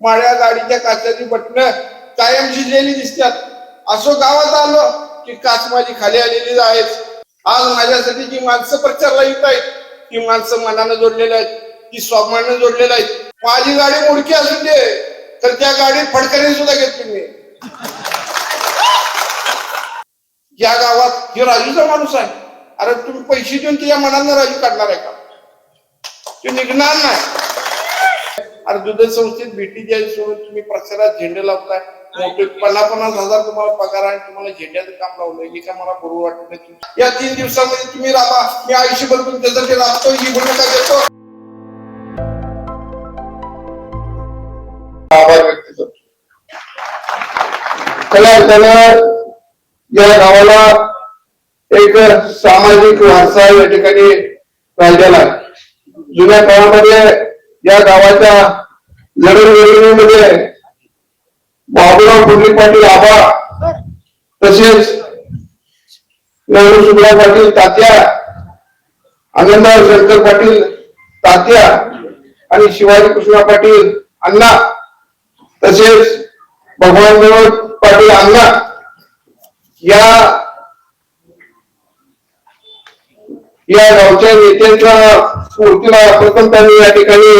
माझ्या गाडीच्या काचाची बटणं कायम शिजलेली दिसतात. असो गावात आलो की काच माझी खाली आलेली आहेच. आज माझ्यासाठी जी माणसं प्रचारला येत आहेत ती माणसं मनानं जोडलेली आहेत, ती स्वाभिमानानं जोडलेली आहेत. माझी गाडी मोडकी असून दे तर त्या गाडीत फडकणी सुद्धा घेतली मी. या गावात जो राजूचा माणूस आहे, अरे तुम्ही पैसे देऊन तिच्या मनानं राजू काढणार आहे का? ते निघणार नाही. अरे दूध संस्थेत भेटी द्यायला सोडून तुम्ही प्रचारात झेंडे लावताय. मोठे 50,000 तुम्हाला पगार आहे, तुम्हाला झेंड्याचं काम लावलंय. हे का मला बरोबर वाटत नाही. या 3 दिवसामध्ये तुम्ही राहा, मी आयुष्यभर तुमच्यासाठी राबतो, ही भूमिका देतो. आभार व्यक्त करतो. खऱ्या अर्थानं या गावाला एक सामाजिक वारसा या ठिकाणी राहिलेला आहे. जुन्या काळामध्ये या गावाच्या जडणघडणीमध्ये बाबूराव पुंडलिक पाटील आबा, तसेच नेहरू सुब्बा पाटील तात्या, आनंदराव शंकर पाटील तात्या आणि शिवाजी कृष्णा पाटील अण्णा, तसेच भगवान पाटील अण्णा या गावच्या नेत्यांच्या स्फूर्तीला प्रथम त्यांनी या ठिकाणी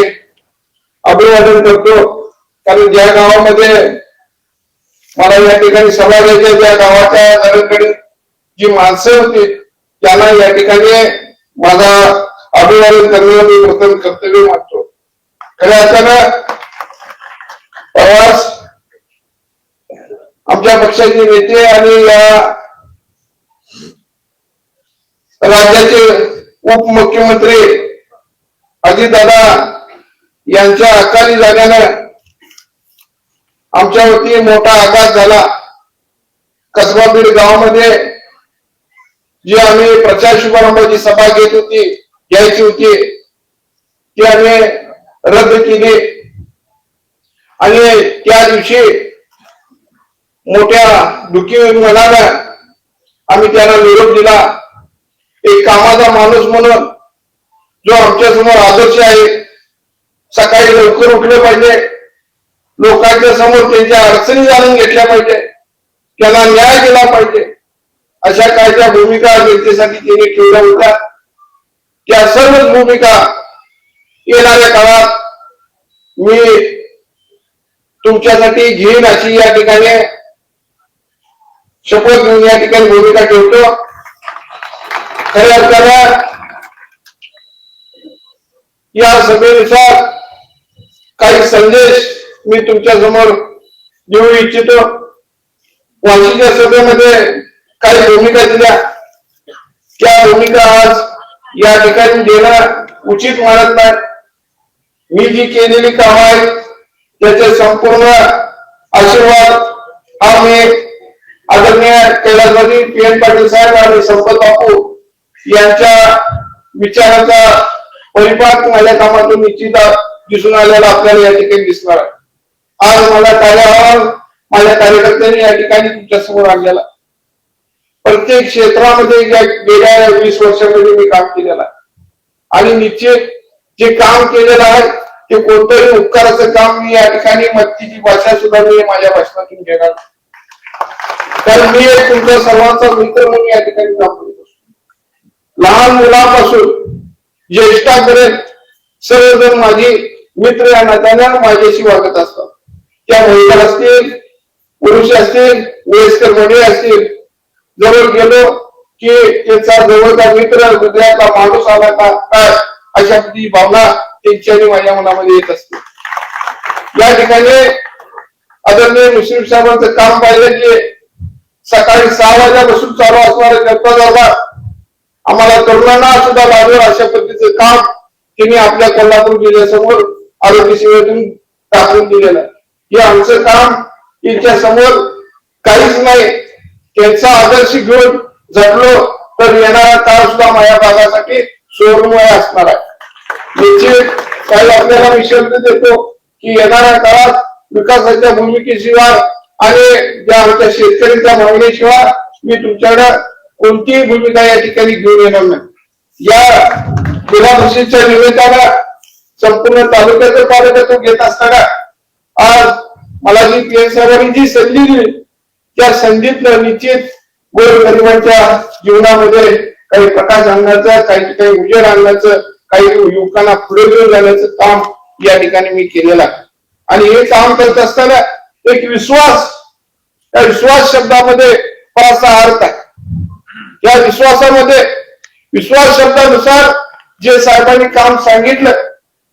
अभिवादन करतो. कारण ज्या गावामध्ये मला या ठिकाणी सभा घ्यायच्या, ज्या गावाच्या जडणघडणीत जी माणसं होती त्यांना या ठिकाणी माझा अभिवादन करणं मी प्रथम कर्तव्य मानतो. खऱ्या अर्थानं प्रवास आमच्या पक्षाचे नेते आणि या राज्याचे उपमुख्यमंत्री अजितदादा यांच्या अकाली जाण्यानं आमच्यावरती मोठा आघात झाला. कसबा बीड गावामध्ये जी आम्ही प्रचार शुभारंभाची सभा घ्यायची होती ती आम्ही रद्द केली आणि त्या दिवशी मोठ्या दुःखी मनानं आम्ही त्यांना निरोप दिला. एक कामाचा माणूस म्हणून जो आमच्या समोर आदर्श आहे, सकाळी लवकर उठलं पाहिजे, लोकांच्या समोर त्यांच्या अडचणी जाणून घेतल्या पाहिजे, त्यांना न्याय दिला पाहिजे, अशा कायच्या भूमिका जनतेसाठी त्यांनी ठेवल्या होत्या. त्या सर्वच भूमिका येणाऱ्या काळात मी तुमच्यासाठी घेईन अशी या ठिकाणी शपथ घेऊन या ठिकाणी भूमिका ठेवतो. खऱ्या अर्थानं या सभेनुसार काही संदेश मी तुमच्या समोर देऊ इच्छितो. वाशीच्या सभेमध्ये काही भूमिका दिल्या, त्या भूमिका आज या ठिकाणी देणं उचित मानत नाही. मी जी केलेली कामं आहेत त्याचे संपूर्ण आशीर्वाद हा मी आदरणीय कैलासवासी PN पाटील साहेब आणि संपत बापू यांच्या विचाराचा परिपाक माझ्या कामातून निश्चित दिसून आलेला आपल्याला या ठिकाणी दिसणार आहे. आज मला कार्यावर माझ्या कार्यकर्त्यांनी या ठिकाणी तुमच्या समोर आणलेला. प्रत्येक क्षेत्रामध्ये गेल्या 20 वर्षामध्ये मी काम केलेलं आहे आणि निश्चित जे काम केलेलं आहे ते कोणतंही उपकाराचं काम मी या ठिकाणी मत्तीची भाषा सुद्धा मी माझ्या भाषणातून घेणार. कारण मी तुमच्या सर्वांचा मित्र म्हणून या ठिकाणी काम करत असतो. लहान मुलापासून ज्येष्ठापर्यंत सर्वजण माझी मित्र या नात्यानं माझ्याशी वागत असतात. त्या महिला असतील, पुरुष असतील, वयस्कर मंडळी असतील, जवळ गेलो की त्यांचा जवळचा मित्र, हृदयाचा माणूस आला का काय अशा भावना त्यांच्यानी माझ्या मनामध्ये येत असते. या ठिकाणी आदरणीय मुश्रीफ साहेबांचं काम पाहिलं की सकाळी 6 वाजल्यापासून चालू असणारे जनता दरबार आम्हाला तरुणांना सुद्धा लागलं. अशा पद्धतीचं काम त्यांनी आपल्या कोल्हापूर जिल्ह्यासमोर आरोग्य सेवेतून टाकून दिलेलं. हे आमचं काम त्यांच्या समोर काहीच नाही. त्यांचा आदर्श घेऊन जगलो तर येणारा काळ सुद्धा माझ्या भागासाठी सोहळमय असणार आहे. निश्चित काही आपल्याला मी शब्द देतो की येणाऱ्या काळात विकासाच्या भूमिकेशिवाय आणि ज्या आमच्या शेतकऱ्यांच्या मागणीशिवाय मी तुमच्याकडे कोणतीही भूमिका या ठिकाणी घेऊन येणार नाही. या जिल्हा परिषदच्या निमित्तानं संपूर्ण तालुक्याचं घेत असताना आज मला जी पी एम साहेबांनी जी संधी दिली त्या संधीतलं निश्चित गोरगरिबांच्या जीवनामध्ये काही प्रकाश आणण्याचं, काही उजेड आणण्याचं, काही युवकांना पुढे घेऊन जाण्याचं काम या ठिकाणी मी केलेलं आहे. आणि हे काम करत असताना एक विश्वास, त्या विश्वास शब्दामध्ये फारसा अर्थ आहे. या विश्वासामध्ये, विश्वास शब्दानुसार जे साहेबांनी काम सांगितलं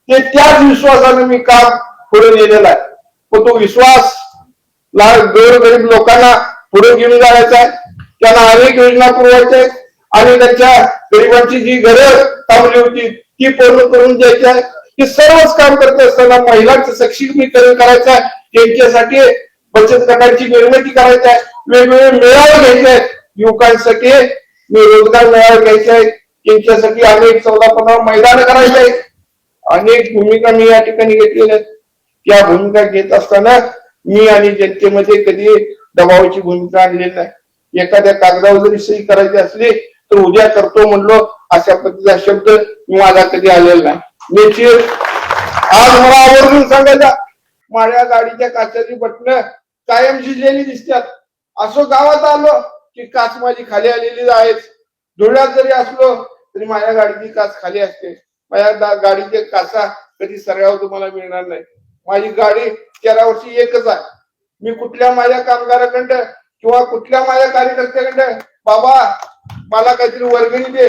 ते त्याच विश्वासाने मी काम पुढे नेलेलं आहे. पण तो विश्वास गोरगरीब लोकांना पुढे घेऊन जायचा आहे, त्यांना अनेक योजना पुरवायच्या आहेत आणि त्यांच्या गरिबांची जी गरज थांबली होती ती पूर्ण करून द्यायची आहे. हे सर्वच काम करत असताना महिलांचं सक्षमीकरण करायचं आहे, त्यांच्यासाठी बचत गटांची निर्मिती करायची आहे, वेगवेगळे मेळावे घ्यायचे आहेत, युवकांसाठी रोजगार मेळावे घ्यायचे आहेत, त्यांच्यासाठी अनेक 14-15 मैदान करायचे आहेत. अनेक भूमिका मी या ठिकाणी घेतलेल्या आहेत. त्या भूमिका घेत असताना मी आणि जनतेमध्ये कधी दबावाची भूमिका आणलेली नाही. एखाद्या कागदावर जरी सही करायची असली तर उद्या करतो म्हणलो अशा पद्धतीचा शब्द माझा कधी आलेला नाही. निश्चित आज मला आवर्जून सांगायचा, माझ्या गाडीच्या काचाची बटणं कायम शिजलेली दिसतात. असो गावात आलो की काच माझी खाली आलेली आहे. धुळ्यात जरी असलो तरी माझ्या गाडीची काच खाली असते. माझ्या गाडीचे काचा कधी सगळ्यावर तुम्हाला मिळणार नाही. माझी गाडी 13 वर्षी एकच आहे. मी कुठल्या माझ्या कामगाराकडं किंवा कुठल्या माझ्या कार्यकर्त्याकडं बाबा मला काहीतरी वर्गणी दे,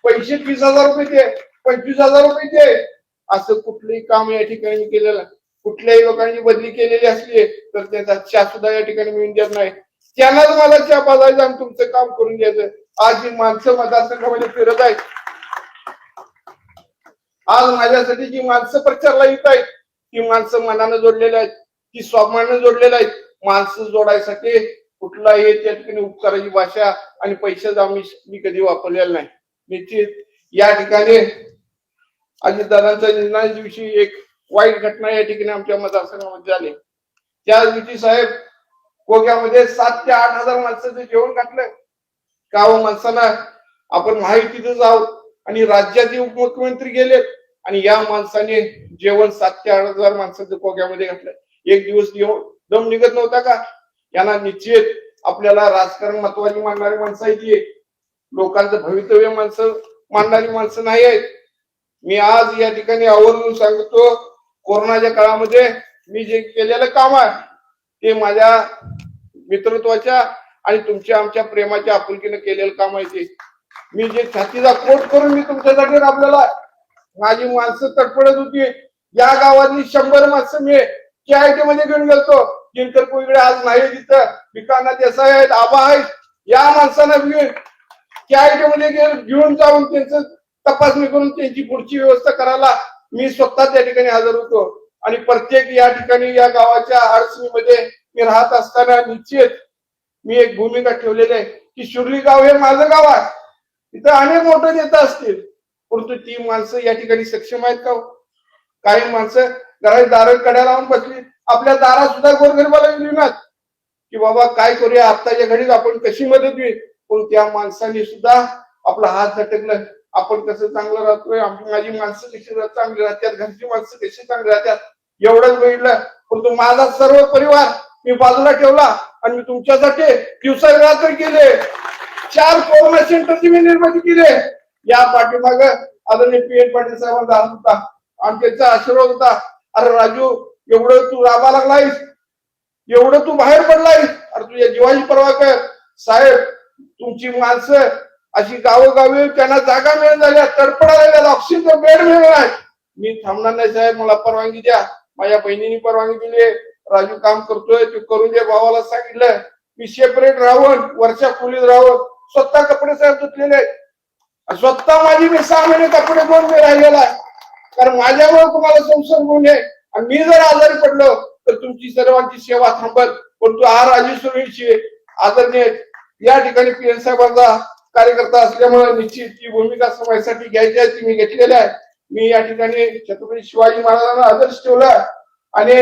पैसे 20,000 रुपये दे, 25,000 रुपये दे, असं कुठलंही काम या ठिकाणी मी केलेलं. कुठल्याही लोकांची बदली केलेली असली तर त्याचा चहा सुद्धा या ठिकाणी मिळून देत नाही. त्यांनाच मला चहा पाजायचा आणि तुमचं काम करून द्यायचं. आज ही माणसं मतदारसंघामध्ये फिरत आहेत. आज माझ्यासाठी जी माणसं प्रचारला येत आहेत ती माणसं मनानं जोडलेली आहेत, ती स्वाभिमानानं जोडलेली आहेत. माणसं जोडायसाठी कुठलाही त्या ठिकाणी उपकाराची भाषा आणि पैशाचा मी कधी वापरलेला नाही. निश्चित या ठिकाणी अजितदादांच्या निधनाच्या दिवशी एक वाईट घटना या ठिकाणी आमच्या मतदारसंघामध्ये झाली. त्या दिवशी साहेब कोग्यामध्ये 7 ते 8 हजार माणसाचं जेवण घातलं. गाव माणसाला आपण माहितीतच आहोत आणि राज्याचे उपमुख्यमंत्री गेले आणि या माणसाने जेवण 7 ते 8 हजार माणसाचं कोग्यामध्ये घातलं. एक दिवस दम निघत नव्हता का? यांना निश्चित आपल्याला राजकारण महत्वाची मानणारी माणसं आहेत, लोकांचं भवितव्य मानणारी माणसं नाही आहेत. मी आज या ठिकाणी आवर्जून सांगतो, कोरोनाच्या काळामध्ये मी जे केलेलं काम आहे ते माझ्या मित्रत्वाच्या आणि तुमच्या आमच्या प्रेमाच्या आपुलकीने केलेलं काम आहे. ते मी जे छातीचा कोट करून मी तुमच्यासाठी राबलेला, माझी माणसं तडफडत होती. या गावातली 100 माणसं मी KIT मध्ये घेऊन गेलतो. दिनकर कोळीकडे आज नाही, तिथं विकाना देसाई आहेत, आबा आहेत. या माणसांना KIT मध्ये घेऊन जाऊन त्यांचं तपासणी करून त्यांची पुढची व्यवस्था करायला मी स्वतः त्या ठिकाणी हजर होतो. आणि प्रत्येक या ठिकाणी या गावाच्या अडचणीमध्ये मी राहत असताना निश्चित मी एक भूमिका ठेवलेली आहे की शिर्ली गाव हे माझं गाव आहे. तिथं अनेक मोठे नेता असतील परंतु ती माणसं या ठिकाणी सक्षम आहेत का? काही माणसं घरात दार कड्या लावून बसली, आपल्या दारात सुद्धा गोरगरिबाला येणार की बाबा काय करूया, आत्ताच्या घडीत आपण कशी मदत होईल. पण त्या माणसाने सुद्धा आपला हात झटकलं. आपण कसं चांगलं राहतोय, माझी माणसं कशी चांगली राहतात, घरची माणसं कशी चांगली राहतात एवढंच बघितलं. परंतु माझा सर्व परिवार मी बाजूला ठेवला आणि मी तुमच्यासाठी दिवसा केले. 4 कोरोना सेंटरची मी निर्मिती केली. या पाठीमाग आदरणीय PN पाटील साहेबांचा हात होता आणि त्यांचा आशीर्वाद होता. अरे राजू, एवढं तू राबा लागलायस, एवढं तू बाहेर पडलायस, अरे तुझ्या जीवाची पर्वा कर. साहेब, तुमची माणसं अशी गावोगावी त्यांना जागा मिळून झाल्या, तडफडायला ऑक्सिजन बेड मिळणार. मी थांबणार नाही साहेब, मला परवानगी द्या. माझ्या बहिणीने परवानगी दिली. राजू काम करतोय, तू करून दे. भावाला सांगितलं मी सेपरेट राहून वर्षा खोलीत राहून स्वतः कपडे साहेब धुतलेले आहेत. स्वतः माझी मी 6 महिने कपडे धुवून मी राहिलेला आहे. कारण माझ्यामुळे तुम्हाला संसर्ग होऊ नये आणि मी जर आजारी पडलो तर तुमची सर्वांची सेवा थांबल. परंतु राजेश्वरीची आदरणीय या ठिकाणी PN साहेबांचा कार्यकर्ता असल्यामुळे निश्चित ती भूमिका समाजासाठी घ्यायची आहे, ती मी घेतलेली आहे. मी या ठिकाणी छत्रपती शिवाजी महाराजांना आदर्श ठेवला आणि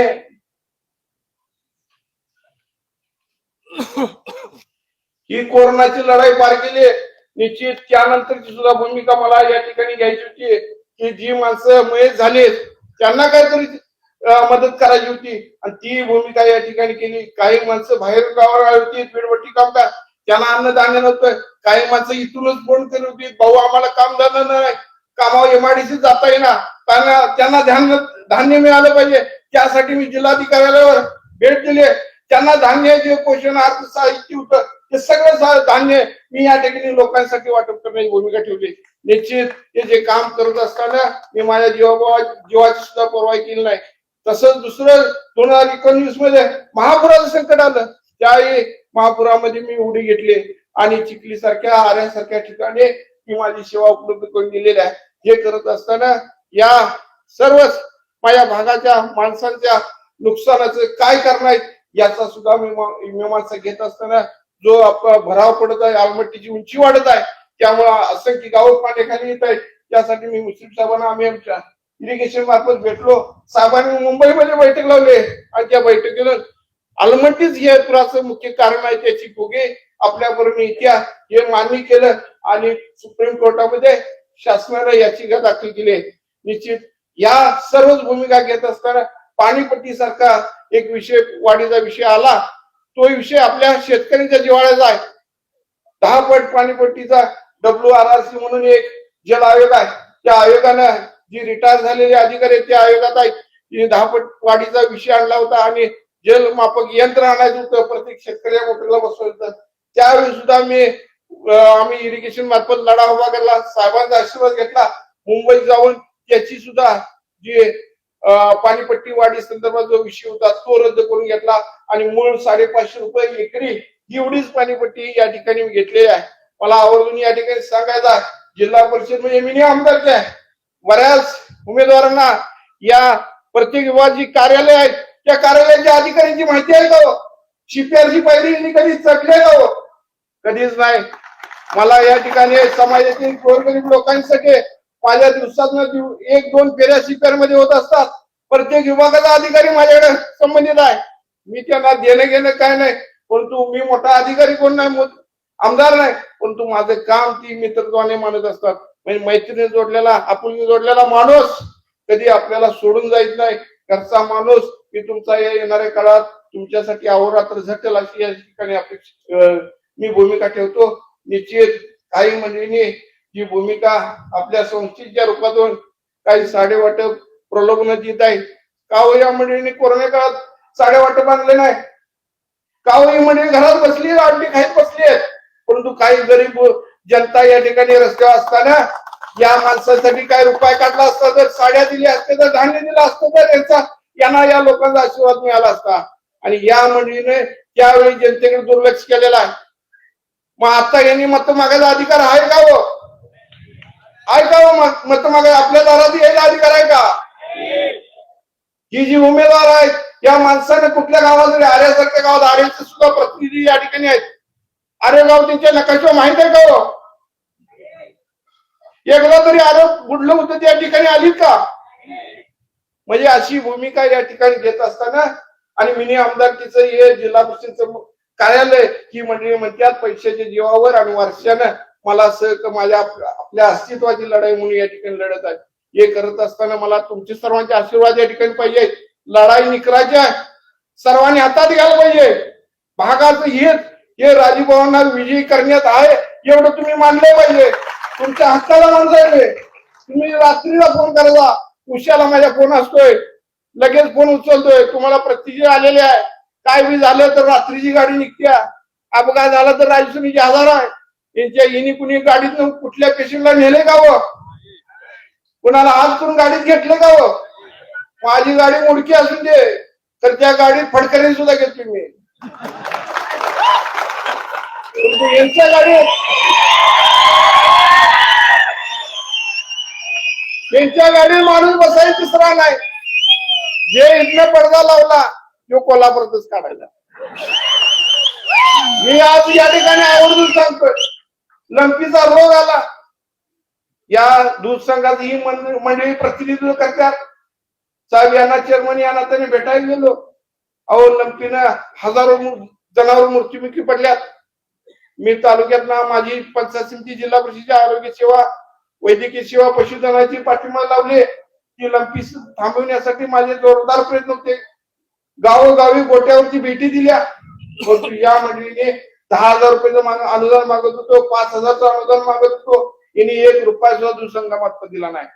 ही कोरोनाची लढाई पार केली. निश्चित त्यानंतरची सुद्धा भूमिका मला या ठिकाणी घ्यायची होती की जी माणसं मयत झालीत त्यांना काहीतरी मदत करायची होती आणि ती भूमिका या ठिकाणी केली. काही माणसं बाहेर गावाला होती वीटभट्टी कामगार, त्यांना अन्नधान्य नव्हतं. काही माणसं इथूनच फोन करत होती, भाऊ आम्हाला काम झालं नाही, कामावर एमआयडीसी जाता येईना, त्यांना धान्य मिळालं पाहिजे. त्यासाठी मी जिल्हाधिकाऱ्यावर भेट दिली. त्यांना धान्य जे पोषण आहार साहित्य होतं ते सगळं धान्य मी या ठिकाणी लोकांसाठी वाटप करण्याची भूमिका ठेवली. निश्चित हे जे काम करत असताना मी माझ्या जीवाची सुद्धा पर्वा केली नाही. तसंच दुसरं 2019 मध्ये महापुराचं संकट आलं. त्यावेळी महापुरामध्ये मी उडी घेतली आणि चिखली सारख्या आऱ्यासारख्या ठिकाणी मी माझी सेवा उपलब्ध करून दिलेली आहे. हे करत असताना या सर्वच माझ्या भागाच्या माणसांच्या नुकसानाचं काय करणार याचा सुद्धा मीमांसा घेत असताना जो आपला भराव पडत आहे, आलमट्टीची उंची वाढत आहे, त्यामुळे असंख्य गाव पाण्याखाली येत आहेत. त्यासाठी मी मुश्रीफ साहेबांना आम्ही आमच्या इरिगेशन मार्फत भेटलो. साहेबांनी मुंबईमध्ये बैठक लावली आणि त्या बैठकीनं आलमट्टीच हे पुराचं मुख्य कारण आहे, त्याची भोगे आपल्याबरोबर इतिहास हे मान्य केलं आणि सुप्रीम कोर्टामध्ये शासनाने याचिका दाखल केली. निश्चित या सर्वच भूमिका घेत असताना पाणीपट्टी सारखा एक विषय वाढीचा विषय आला. तो विषय आपल्या शेतकऱ्यांच्या जिव्हाळ्याचा आहे. 10 पट पाणीपट्टीचा WRRC म्हणून एक जल आयोग आहे. त्या आयोगानं जी रिटायर झालेले अधिकारी आहेत त्या आयोगात आहेत. 10 पट वाढीचा विषय आणला होता आणि जलमापक यंत्र आणायचं होतं, प्रत्येक शेतकऱ्या मोटरला बसवायचं. त्यावेळी सुद्धा आम्ही इरिगेशन मार्फत लढा उभा केला, साहेबांचा आशीर्वाद घेतला. मुंबईत जाऊन त्याची सुद्धा जी पाणीपट्टी वाढी संदर्भात जो विषय होता तो रद्द करून घेतला आणि मूळ 550 रुपये एकरी एवढीच पाणीपट्टी या ठिकाणी घेतलेली आहे. मला आवर्जून या ठिकाणी सांगायचा, जिल्हा परिषद म्हणजे मिनी आमदारचे आहे. बऱ्याच उमेदवारांना या प्रत्येक विभागाची कार्यालय आहेत, त्या कार्यालयाच्या अधिकाऱ्यांची माहिती आहे का? CPRC पायरी कधी चढले का? कधीच नाही. मला या ठिकाणी समाजातील गोरगरीब लोकांसाठी माझ्या दिवसातून 1-2 फेऱ्या CPR मध्ये होत असतात. प्रत्येक विभागाचा अधिकारी माझ्याकडे संबंधित आहे. मी त्यांना देणं घेणं काय नाही, परंतु मी मोठा अधिकारी कोण नाही, आमदार नाही, परंतु माझं काम ती मित्रत्वाने मानत असतात. म्हणजे मैत्रीने जोडलेला, आपुलकीने जोडलेला माणूस कधी आपल्याला सोडून जायच नाही. घरचा माणूस मी तुमचा येणाऱ्या काळात तुमच्यासाठी अहोरात्र झटेल अशी या ठिकाणी मी भूमिका ठेवतो. निश्चित काही मंडळींनी जी भूमिका आपल्या संस्थेच्या रूपातून काही साडेवाटप प्रलोभन देत आहे. का हो या मंडळींनी कोरोना काळात साडेवाटप आणले नाही? का हो ही मंडळी घरात बसली, आडली खाईत बसली आहेत, परंतु काही गरीब जनता या ठिकाणी रस्त्यावर असताना या माणसासाठी काय रुपये काढला असता, तर साड्या दिल्या असत्या, तर धान्य दिलं असतं, तर यांना या लोकांचा आशीर्वाद मिळाला असता. आणि या मंडळीने त्यावेळी जनतेकडे दुर्लक्ष केलेला आहे. मग आता यांनी मत मागायचा अधिकार आहे का? आहे का मत मागायला आपल्या दारात यायचा अधिकार आहे का? ही जी उमेदवार आहेत या माणसाने कुठल्या गावात जरी आर्यासारख्या गावात, आर्याचे सुद्धा प्रतिनिधी या ठिकाणी आहेत, आर्य गाव त्यांच्या नकाशा माहित आहे का? एकदा तरी आर्य बुडलं होतं त्या ठिकाणी आलीत का? म्हणजे अशी भूमिका या ठिकाणी घेत असताना आणि मिनी आमदारकीचं हे जिल्हा परिषदचं कार्यालय ही मंडळी म्हणतात पैशाच्या जीवावर आणि वर्षानं मला असं माझ्या आपल्या अस्तित्वाची लढाई म्हणून या ठिकाणी लढत आहे. हे करत असताना मला तुमचे सर्वांचे आशीर्वाद या ठिकाणी पाहिजे. लढाई निकरायची आहे, सर्वांनी हातात घ्यायला पाहिजे. भागाचं हित हे राजूभावांना विजयी करण्यात आहे एवढं तुम्ही मानले पाहिजे. तुमच्या हक्काला मानले. तुम्ही रात्रीला फोन करायचा, उशाला माझ्या फोन असतोय, लगेच फोन उचलतोय, तुम्हाला प्रतिक्रिया आलेली आहे. काय बी झालं तर रात्रीची गाडी निघत्या, अपघात झाला तर राजसुनीचे आधार आहे. यांच्या हिनी कुणी गाडीत कुठल्या पेशंटला नेले का? कुणाला हात करून गाडीत घेतले का? माझी गाडी मोडकी असून दे तर त्या गाडीत फडकरी सुद्धा घेतली मी. यांच्या गाडीत माणूस बसायला तिसरा नाही. जे इथनं पडदा लावला तो कोल्हापूरच काढायला. मी आज या ठिकाणी आवर्जून सांगतोय, लंपीचा रोग आला, या दूध संघात ही मंडळी प्रतिनिधित्व करतात. साहेब यांना चेअरमन यांना त्यांनी भेटायला गेलो. अहो लंपीनं हजारो जनावर मृत्युमुखी पडल्यात. मी तालुक्यात माझी पंचायत समिती, जिल्हा परिषदेची आरोग्य सेवा, वैद्यकीय सेवा, पशुधनाची पाठिंबा लावले. ती लंपी थांबवण्यासाठी माझे जोरदार प्रयत्न होते. गावोगावी गोट्यावरती भेटी दिल्या. या मंडळीने 10,000 रुपयाचं अनुदान मागत होतो, 5,000चं अनुदान मागत होतो. यांनी 1 रुपया सुद्धा दुसंगमात दिला नाही.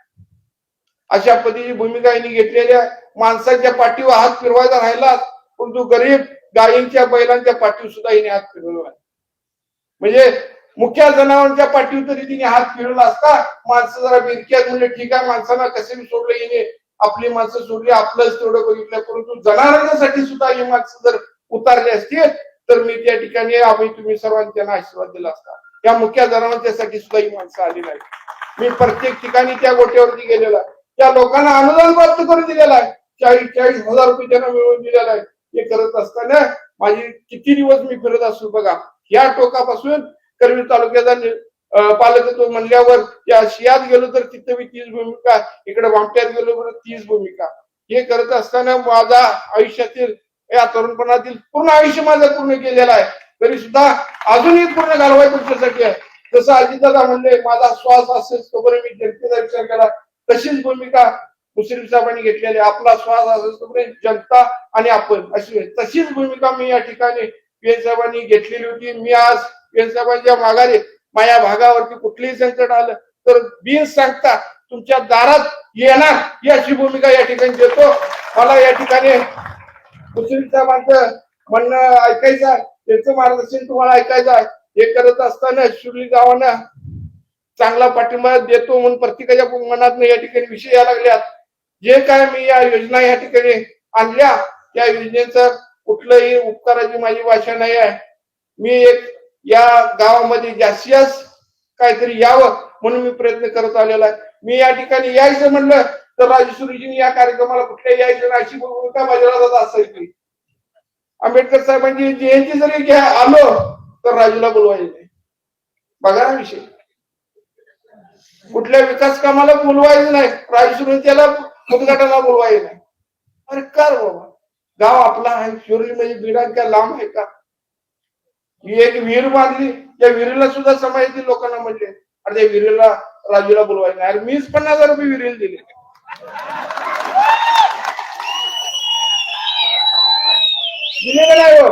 अशा पद्धतीची भूमिका यांनी घेतलेल्या माणसाच्या पाठीवर हात फिरवायचा राहिला, परंतु गरीब गायींच्या बैलांच्या पाठीवर सुद्धा हिने हात फिरवला नाही. म्हणजे मुख्य जनावरांच्या पाठीवर तरी तिने हात फिरवला असता. माणसं जरा बिरक्यात म्हणजे ठीक आहे, माणसांना कसे सोडले हिने, आपली माणसं सोडली, आपलंच तेवढं बघितलं. परंतु जनावरांसाठी सुद्धा ही माणसं जर उतारली असतील तर मी त्या ठिकाणी आम्ही तुम्ही सर्वांनी त्यांना आशीर्वाद दिला असता. या मुख्य जनावरांच्यासाठी सुद्धा ही माणसं आली नाही. मी प्रत्येक ठिकाणी त्या गोट्यावरती गेलेला आहे. त्या लोकांना अनुदान प्राप्त करून दिलेलं आहे. 40,000 रुपये त्यांना मिळवून दिलेला आहे. हे करत असताना माझी किती दिवस मी फिरत असतो बघा. या टोकापासून करवीर तालुक्याचा पालकत्व म्हणल्यावर या शियात गेलो तर तिथं मी 30 भूमिका, इकडे वामट्यात गेलो तर 30 भूमिका. हे करत असताना माझा आयुष्यातील या तरुणपणातील पूर्ण आयुष्य माझं पूर्ण केलेलं आहे. तरी सुद्धा अजूनही पूर्ण घालवाय तुमच्यासाठी आहे. जसं अजितदादा म्हणले माझा श्वास असेल तोपर्यंत मी जनतेचा विचार केला, तशीच भूमिका मुश्रीफ साहेबांनी घेतलेली. आपला श्वास असेल तोपर्यंत जनता आणि आपण अशी तशीच भूमिका मी या ठिकाणी पीएन साहेबांनी घेतलेली होती. मी आज पीएन साहेबांच्या माघारी माझ्या भागावरती कुठलीही संकट आलं तर बिन सांगता तुमच्या दारात येणार ही अशी भूमिका या ठिकाणी देतो. मला या ठिकाणी मुश्रीफ साहेबांचं म्हणणं ऐकायचं आहे, त्यांचं मार्गदर्शन तुम्हाला ऐकायचं आहे. हे करत असताना शिर्डी गावानं चांगला पाठिंबा देतो म्हणून प्रत्येकाच्या मनात या ठिकाणी विषय यायला लागल्यात. जे काय मी या योजना या ठिकाणी आणल्या त्या योजनेचं कुठलंही उपकाराची माझी भाषा नाही आहे. मी एक या गावामध्ये जास्तीत जास्त काहीतरी यावं म्हणून मी प्रयत्न करत आलेला आहे. मी या ठिकाणी यायचं म्हणलं तर राजेश्वरीजींनी या कार्यक्रमाला कुठल्या यायचं अशी भूमिका माझ्या असायची. आंबेडकर साहेबांची जयंती जरी आलो तर राजूला बोलवायचे नाही. बघा ना विषय, कुठल्या विकास कामाला बोलवायचं नाही, राजेश्वरी त्याला उद्घाटनाला बोलवायचं नाही. अरे कर बाबा, गाव आपला आहे. शिरोली म्हणजे बिडान काय लांब आहे का? ही एक विहीर बांधली, त्या विहिरीला सुद्धा समाजातील लोकांना म्हणले अरे त्या विहिरीला राजूला बोलवायचं नाही. अरे मीच 50,000 रुपये विहिरीला दिले. दिले नाही हो.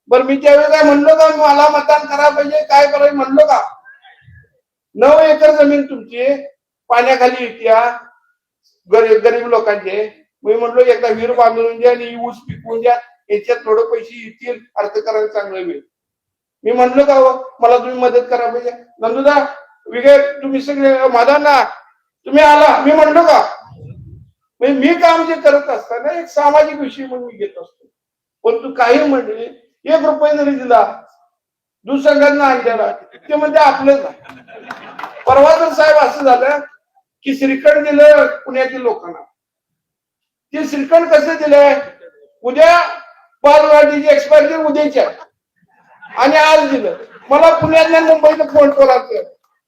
बरं मी त्यावेळी काय म्हणलो का मला मतदान करायला पाहिजे, काय करायचं म्हणलो का? 9 एकर जमीन तुमची पाण्याखाली येत्या गरीब लोकांचे. मी म्हणलो एकदा विहीर बांधून द्या आणि ऊस पिकवून द्या, याच्यात थोडं पैसे येतील, अर्थकारण चांगलं होईल. मी म्हणलो का हो मला तुम्ही मदत करा पाहिजे. नंदुदा विगे तुम्ही सगळे मादांना तुम्ही आला, मी म्हणलो का? मी काम जे करत असताना एक सामाजिक विषय म्हणून मी घेत असतो. परंतु काही मंडळी 1 रुपया जरी दिला दुसंघांना आणलेला ते म्हणजे आपलंच आहे. परवा तर साहेब असं झालं की श्रीखंड दिलं पुण्यातील लोकांना. ते श्रीखंड कसं दिलंय, उद्या पालवाडीची एक्सपायरी उद्याच्या आणि आज दिलं. मला पुण्यातल्या मुंबईला फोन केला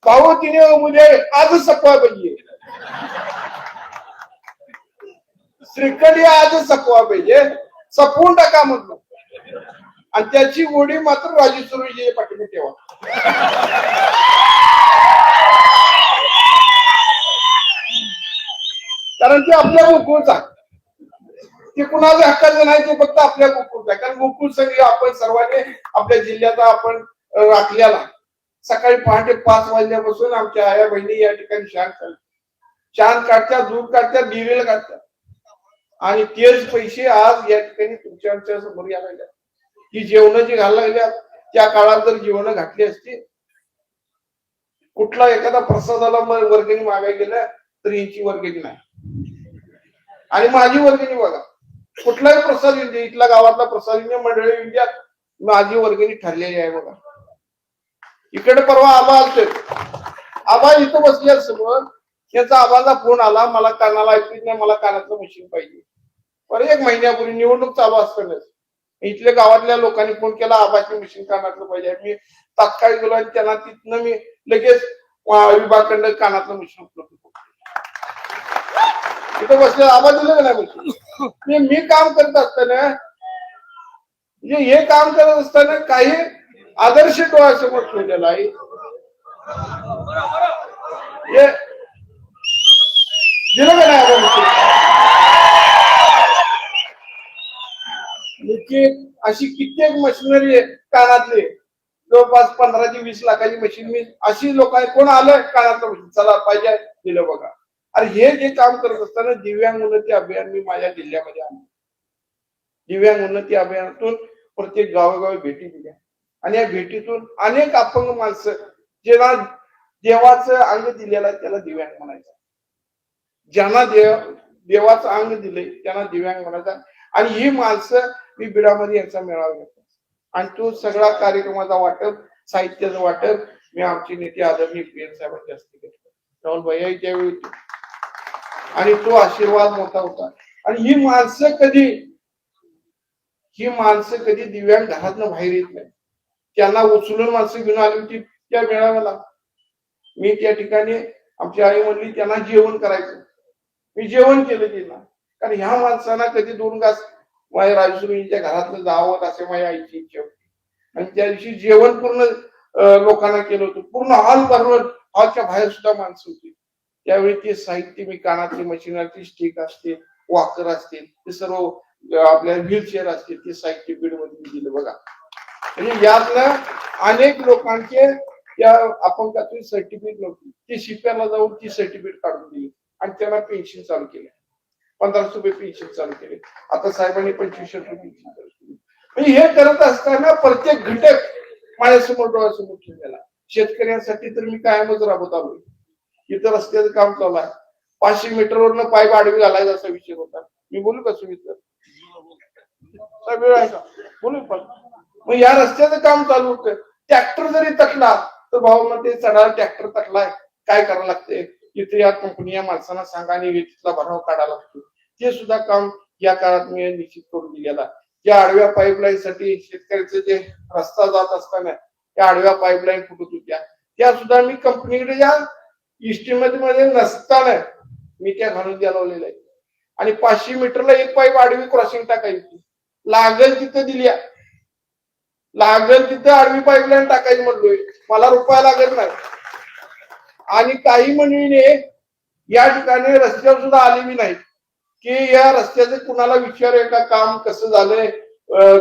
भाऊ तिने उद्या आजच सपवा पाहिजे, श्रीखंड आजच सपवा पाहिजे, सपवून टाका म्हटलं. आणि त्याची गोडी मात्र राजेश्वरीजी पाठीने ठेवा. कारण ते आपल्या गोकुळच आहे, ते कुणाच्या हक्काचं नाही, ते फक्त आपल्या गोकुळच आहे. कारण गोकुळ सगळी आपण सर्वांनी आपल्या जिल्ह्याचा आपण राखलेला. सकाळी पहाटे 5 वाजल्यापासून आमच्या आया बहिणी या ठिकाणी शान काढतात, दूध काढतात, दिवेला काढतात. आणि तेच पैसे आज या ठिकाणी तुमच्या समोर यायला लागल्या. ही जेवण जी घालायला लागल्या त्या काळात जर जेवण घातली असती, कुठला एखादा प्रसादाला वर्गणी मागायला गेल्या तर यांची वर्गणी नाही. आणि माझी वर्गणी बघा, कुठलाही प्रसाद येऊ दे, इथला गावातला प्रसाद मंडळी येऊ द्या, माझी वर्गणी ठरलेली आहे बघा. इकडे परवा आबा असते, आबा इथं बसले समोर, त्याचा आबाचा फोन आला, मला कानाला ऐकून नाही, मला कानातलं मशीन पाहिजे. बरं 1 महिन्यापूर्वी निवडणूक चालू असतानाच इथल्या गावातल्या लोकांनी फोन केला, आबाची मशीन कानातलं पाहिजे. मी तात्काळ गेलो आणि त्यांना तिथनं मी लगेच विभागाकडनं कानातलं मशीन उपलब्ध केलं. तिथं बसले आबा दिलं नाही मशीन. मी काम करत असताना म्हणजे हे काम करत असताना काही आदर्श डोळ्यासमोर ठेवलेला आहे. दिलं का नाही अशी कित्येक मशिनरी आहे कानातले, जवळपास 15 ते 20 लाखाची मशीन. मी अशी लोक कोण आलं कानातलं मशीन चला पाहिजे दिलं बघा. अरे हे जे काम करत असताना दिव्यांग उन्नती अभियान मी माझ्या जिल्ह्यामध्ये आणलं. दिव्यांग उन्नती अभियानातून प्रत्येक गावोगावी भेटी दिल्या आणि या भेटीतून अनेक अपंग माणसं ज्यांना देवाचं अंग दिलेलं आहे त्याला दिव्यांग म्हणायचं, ज्यांना देवाचं अंग दिलंय त्यांना दिव्यांग म्हणायचं. आणि ही माणसं मी बिडामध्ये यांचा मेळावा घेतो आणि तो सगळा कार्यक्रमाचा वाटप, साहित्याचं वाटप मी आमचे नेते आदरणीय पी.एन. साहेबांच्या हस्ते घेतलं. राहुल भैया त्यावेळी आणि तो आशीर्वाद मोठा होता. आणि ही माणसं कधी दिव्यांग घरातनं बाहेर येत नाही. त्यांना उचलून माणसं घेऊन आली होती त्या मेळाव्याला. मी त्या ठिकाणी आमची आई म्हणली त्यांना जेवण करायचं, मी जेवण केलं त्यांना. कारण ह्या माणसांना कधी 2 घास माझ्या राजूच्या घरातलं जावं असे माझ्या आईची इच्छा होती. आणि त्या दिवशी जेवण पूर्ण लोकांना केलं होतं. पूर्ण हॉल भरवून, हॉलच्या बाहेर सुद्धा माणसं होती. त्यावेळी ते साहित्य मी कानातली मशीनरी स्टिक असते, वॉकर असतील, ते सर्व आपल्या व्हीलचेअर असतील, ते साहित्य बीडमध्ये मी दिलं बघा. म्हणजे यातलं अनेक लोकांचे त्या अपंगातून सर्टिफिकेट नव्हती, ती शिप्याला जाऊन ती सर्टिफिकेट काढून दिली आणि त्यांना पेन्शन चालू केली. 1500 रुपये पेन्शन चालू केले. आता साहेबांनी 2500 रुपये पेन्शन चालू केली. म्हणजे हे करत असताना प्रत्येक घटक माझ्यासमोर डोळ्यासमोर ठेवलेला. शेतकऱ्यांसाठी तर मी कायमच राबवत आलोय. इथं रस्त्याचं काम चालू आहे, 500 मीटरवरनं पाईप आडवी घालायचा असा विषय होता. मी बोलू का सुमित्र वेळ आहे का? बोलू पण. मग या रस्त्याचं काम चालू होतं. ट्रॅक्टर जरी तटला तर भाऊ मग ते चढा ट्रॅक्टर तटलाय, काय करावं लागते, तिथे या कंपनी या माणसांना सांगा आणि तिथला भराव काढावा लागतो. ते सुद्धा काम या काळात मी निश्चित करून दिलेला. त्या आडव्या पाईपलाईन साठी शेतकऱ्याचे जे रस्ता जात असताना त्या आडव्या पाईपलाईन फुटत होत्या, त्या सुद्धा मी कंपनीकडे या इस्टिमेटमध्ये नसताना मी त्या घालून द्यायला. आणि 500 मीटरला एक पाईप आडवी क्रॉसिंग टाकायची, लागेल तिथं दिल्या, लागेल तिथं आडवी पाईपलाईन टाकायची म्हणलोय, मला रुपया लागत नाही. आणि काही मंडळीने या ठिकाणी रस्त्यावर सुद्धा आलेली नाही की या रस्त्याचं कुणाला विचारूया का, काम कसं झालंय,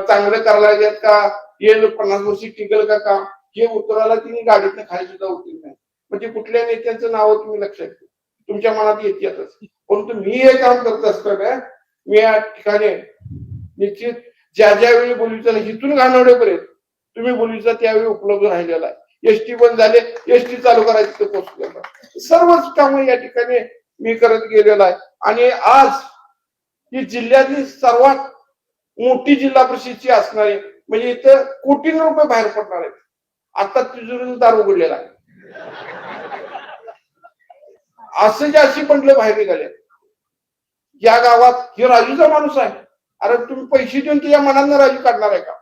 चांगलं करायला का, हे 50 वर्षी टिकल का काम, हे उतरायला तिने गाडीतनं खाली सुद्धा उतरली नाही. म्हणजे कुठल्या नेत्यांचं नाव तुम्ही लक्षात घ्या, तुमच्या मनात येतातच. परंतु मी हे काम करत असताना मी या ठिकाणी निश्चित ज्या वेळी बोलवीचा इथून घाणवडेपर्यंत तुम्ही बोलवीचा त्यावेळी उपलब्ध राहिलेला आहे. एसटी बंद झाले, एसटी चालू करायची तर पोहोचलेला, सर्वच कामं या ठिकाणी मी करत गेलेला आहे. आणि आज ही जिल्ह्यातील सर्वात मोठी जिल्हा परिषदची असणार आहे. म्हणजे इथं कोटी रुपये बाहेर पडणार आहेत. आता तिजोरीचं दार उघडलेला आहे. असं जे अशी म्हटलं बाहेर निघाले या गावात हे राजूचा माणूस आहे. अरे तुम्ही पैसे देऊन तुझ्या मनानं राजू काढणार आहे का?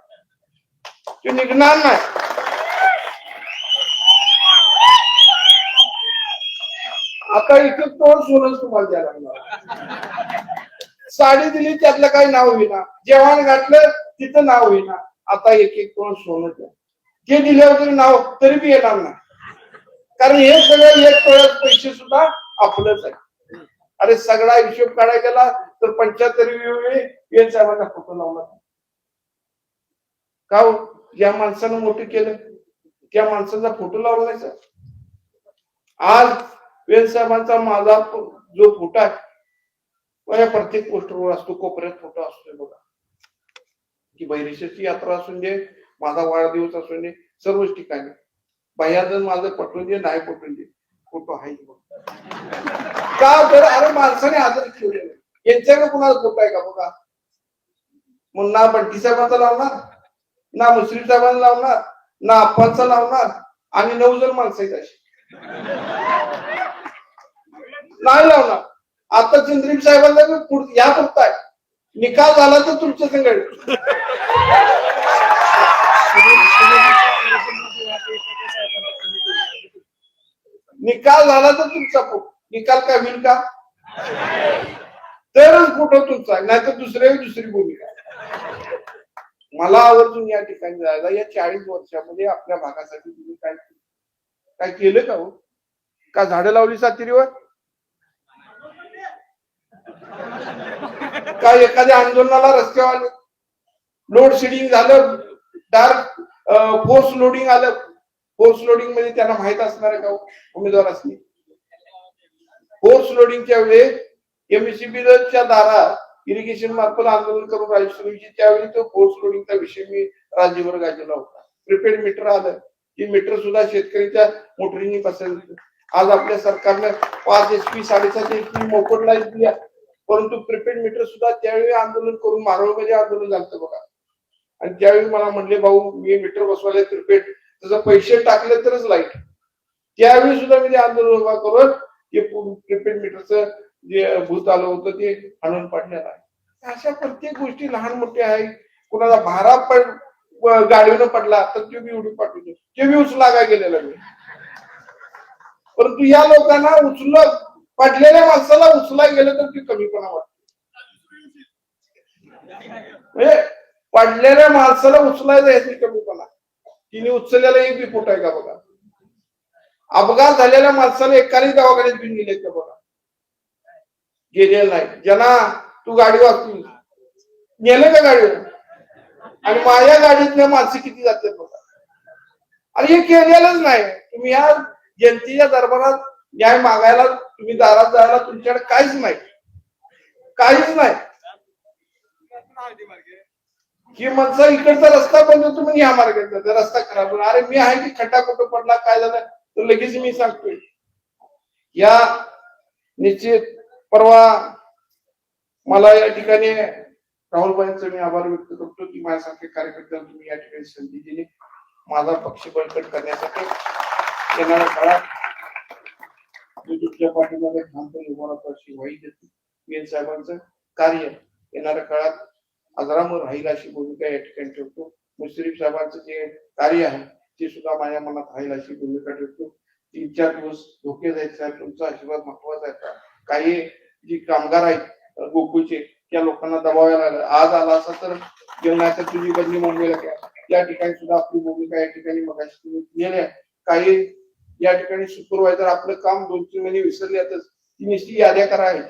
ते निघणार नाही. आता इथे तोड सोनच तुम्हाला द्यायला लागणार. साडी दिली त्यातलं काही नाव होईना, जेवण घातलं तिथं नाव होईना, आता एक तोड सोनं द्या, जे दिल्यावर तरी नाव तरी बी येणार नाही. कारण हे सगळं एक तोळ्यात पैसे सुद्धा आपलंच आहे. अरे सगळा हिशोब काढायला गेला तर 75 वेळी साहेबांना फोटो लावला का हो? ज्या माणसानं मोठं केलं त्या माणसाचा फोटो लावला नाही सर. आज वेल साहेबांचा माझा जो फोटो आहे माझ्या प्रत्येक पोस्टरवर असतो, कोपऱ्यात फोटो असतोय बघा. की बहिरेश्वरची यात्रा असून दे, माझा वाढदिवस असून दे, सर्वच ठिकाणी भैया जर माझं पटवून दे नाही पटवून दे फोटो आहे का? तर अरे माणसाने आदर ठेवलेला, यांच्याकडे कुणाला फोटो आहे का बघा. मग ना बंटी साहेबांचा लावणार, ना मुश्रीफ साहेबांना लावणार, ना अप्पांचा लावणार, आणि 9 जण माणसं आहेत अशी नाही लावणार. आता चंद्रीप साहेबांना या पुरताय, निकाल झाला तर तुमचं संघट निकाल झाला तर तुमचा निकाल काय होईल का? तरच फोटो तुमचा, नाही तर दुसरी भूमिका. मला आवर्जून या ठिकाणी जायला, या 40 वर्षामध्ये आपल्या भागासाठी तुम्ही काय केलं का हो? का झाडं लावली सातिरीवर? काय एखाद्या आंदोलनाला रस्त्यावर आले, लोड शेडिंग झालं, डार्क फोर्स लोडिंग आलं, फोर्स लोडिंग म्हणजे त्यांना माहित असणार आहे का उमेदवार असतील? फोर्स लोडिंगच्या वेळेस एमएससीबीच्या दारात इरिगेशन मार्फत आंदोलन करून राजस्थानची त्यावेळी तो फोर्स लोडिंगचा विषय मी राज्यभर गाजवला होता. प्रिपेड मीटर आलं की मीटर सुद्धा शेतकऱ्यांच्या मोटरींनी बसायचं. आज आपल्या सरकारने 5 HP 7.5 HP मोफत लाईट दिल्या, परंतु प्रिपेड मीटर सुद्धा त्यावेळी आंदोलन करून मारळमध्ये आंदोलन झालं बघा. आणि त्यावेळी मला म्हणले, भाऊ मी मीटर बसवायला प्रिपेड, त्याचं पैसे टाकले तरच लाईट. त्यावेळी सुद्धा मी ते आंदोलन उभा करून प्रिपेड मीटरचं जे भूत आलं होतं ते आणून पाडण्यात आहे. अशा प्रत्येक गोष्टी लहान मोठ्या आहेत. कुणाला भारा पण गाडीनं पडला तर ते बी उडी पाठवतो, ते बी उचला काय गेलेला मी. परंतु या लोकांना पडलेल्या माणसाला उचला गेलं तर ते कमीपणा वाटतो. म्हणजे पडलेल्या माणसाला उचलायचं याची कमीपणा. तिने उचललेला एक बी फोटो आहे का बघा. अपघात झालेल्या माणसाला एकाही दवाखान्यात घेऊन गेले का बघा, गेलेलं नाही. ज्यांना तू गाडी वाचली नेलं का गाडीवर, आणि माझ्या गाडीतल्या माणसं किती जातात बघा. आणि हे केलेलंच नाही. तुम्ही या जनतेच्या दरबारात न्याय मागायला तुम्ही दारात जायला तुमच्याकडे काहीच नाही, काहीच नाही. ही माणसं इकडचा रस्ता बंद होतो म्हणून या मार्गात रस्ता खराब. अरे मी आहे की खड्डा कुठं पडला काय झालं तर लगेच मी सांगतोय. या निश्चित परवा मला या ठिकाणी राहुलबाईंचा मी आभार व्यक्त करतो की माझ्यासारखे कार्यकर्त्यांना तुम्ही या ठिकाणी संधी दिली माझा पक्ष बळकट करण्यासाठी. येणाऱ्या काळात तुमच्या पाठीमध्ये ठामपणे उभा राहतो अशी ग्वाही देतो. पीएन साहेबांचं कार्य येणाऱ्या काळात अजरामर राहील अशी भूमिका या ठिकाणी ठेवतो. मुश्रीफ साहेबांचं जे कार्य आहे ते सुद्धा माझ्या मनात राहील अशी भूमिका ठेवतो. 3-4 दिवस धोके जायचे, तुमचा आशीर्वाद महत्वाचा आहे. काही जी कामगार आहेत गोकुळचे त्या लोकांना दबावायला लागलं. आज आला असं तर जेवणाच्या तुझी बदली मुंबईला काय, त्या ठिकाणी सुद्धा आपली भूमिका या ठिकाणी मगाशी नेल्या. काही या ठिकाणी सुपरवायझर आपलं काम 2-3 महिने विसरले तर ती नुसती याद्या करा आहे.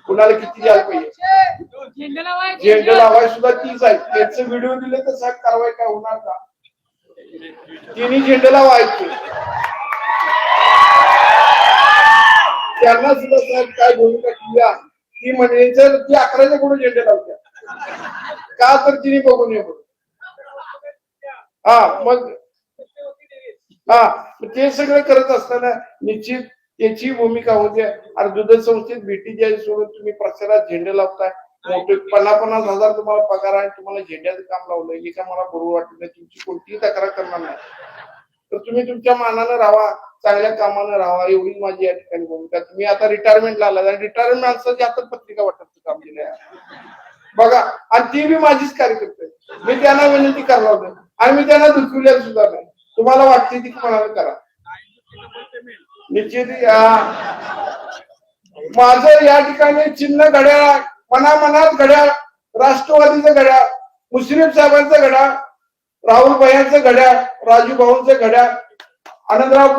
कुणाला किती द्यायला पाहिजे, झेंडा लावाय सुद्धा तीच आहे. त्याचं व्हिडिओ दिले तर साहेब कारवाई काय होणार का? तिन्ही झेंडे लावायचे त्यांना सुद्धा साहेब काय भूमिका केली ती म्हणजे ती 11च्या पुढे झेंडे लावत्या का तर तिने बघून ये. मग ते सगळं करत असताना निश्चित त्याची भूमिका होते. आणि दूध संस्थेत भेटी द्यायला सोडून तुम्ही प्रचारात झेंडे लावताय. मोठे 50,000 तुम्हाला पगार आहे, तुम्हाला झेंड्याचं काम लावलंय हे का मला बरोबर वाटत नाही. तुमची कोणतीही तक्रार करणार नाही. तर तुम्ही तुमच्या मानानं राहा, चांगल्या कामानं राहा, एवढी माझी या ठिकाणी भूमिका. तुम्ही आता रिटायरमेंटला आला, रिटायरमेंट माणसाची आता पत्रिका वाटपचं काम दिलंय बघा. आणि ती बी माझीच कार्यकर्ते. मी त्यांना विनंती करणार होतो आणि मी त्यांना दुखवलेलं सुद्धा नाही. तुम्हाला वाटते ती कोणाला करा. निश्चित माझं या ठिकाणी चिन्ह घड्याळ, मनामनात घड्याळ, राष्ट्रवादीचं घड्याळ, मुश्रीफ साहेबांचं घड्याळ, राहुल भैयांचं घड्याळ, राजू भाऊंचं घड्याळ, आनंदराव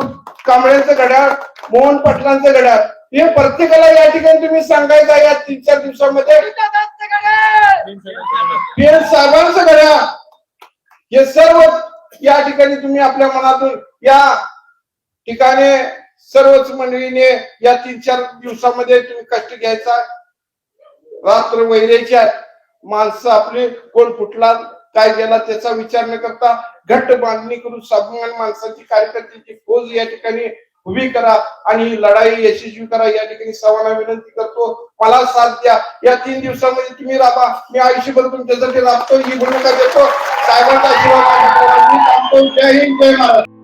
कांबळेंचं घड्याळ, मोहन पाटलांचं घड्याळ. हे प्रत्येकाला या ठिकाणी तुम्ही सांगायचं या 3-4 दिवसामध्ये पीएन साहेबांचं घड्याळ. हे सर्व या ठिकाणी तुम्ही आपल्या मनातून या ठिकाणी सर्वच मंडळीने या 3-4 दिवसामध्ये तुम्ही कष्ट घ्यायचा. रात्र वैरायच्या माणसं आपली कोण फुटला काय गेला त्याचा विचार न करता घट्ट बांधणी करून स्वाभिमान माणसाची कार्यकर्त्याची फौज या ठिकाणी उभी करा आणि ही लढाई यशस्वी करा. या ठिकाणी सर्वांना विनंती करतो, मला साथ द्या. या 3 दिवसामध्ये तुम्ही राहा, मी आयुष्यभर तुमच्यासाठी राबतो ही भूमिका देतो. साहेबांचा आशीर्वाद. जय हिंद, जय महाराष्ट्र.